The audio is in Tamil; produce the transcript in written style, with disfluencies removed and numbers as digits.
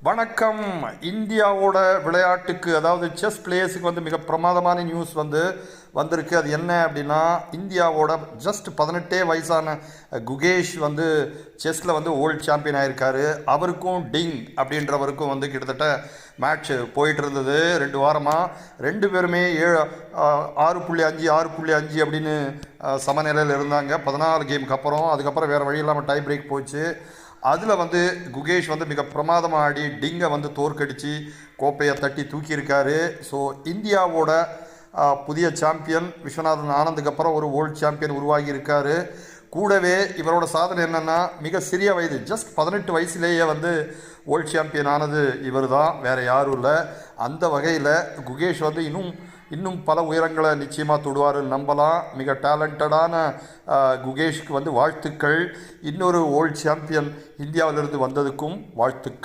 வணக்கம். இந்தியாவோட விளையாட்டுக்கு அதாவது செஸ் பிளேயர்ஸுக்கு மிக பிரமாதமான நியூஸ் வந்திருக்கு. அது என்ன அப்படின்னா, இந்தியாவோட ஜஸ்ட் 18 வயசான குகேஷ் செஸ்ஸில் ஓல்டு சாம்பியன் ஆயிருக்காரு. அவருக்கும் டிங் அப்படின்றவருக்கும் கிட்டத்தட்ட மேட்ச் போயிட்டு இருந்தது 2 வாரமாக. 2 பேருமே 6.5 6.5 அப்படின்னு சமநிலையில் இருந்தாங்க 14 கேமுக்கு அப்புறம். அதுக்கப்புறம் வேறு வழி இல்லாமல் டை பிரேக் போச்சு. அதில் குகேஷ் மிக பிரமாதமாக ஆடி டிங்கை தோற்கடித்து கோப்பையை தட்டி தூக்கியிருக்காரு. ஸோ இந்தியாவோட புதிய சாம்பியன் விஸ்வநாதன் ஆனந்துக்கு அப்புறம் ஒரு வேர்ல்டு சாம்பியன் உருவாகி இருக்காரு. கூடவே இவரோட சாதனை என்னென்னா, மிக சிறிய வயது ஜஸ்ட் 18 வயசுலேயே வேர்ல்டு சாம்பியன் ஆனது இவர் தான், வேறு யாரும் இல்லை. அந்த வகையில் குகேஷ் இன்னும் பல உயரங்களை நிச்சயமாக தொடுவார் நம்பலாம். மிக டேலண்டடான குகேஷ்க்கு வாழ்த்துக்கள். இன்னொரு வேர்ல்டு சாம்பியன் இந்தியாவிலிருந்து வந்ததுக்கும் வாழ்த்துக்கள்.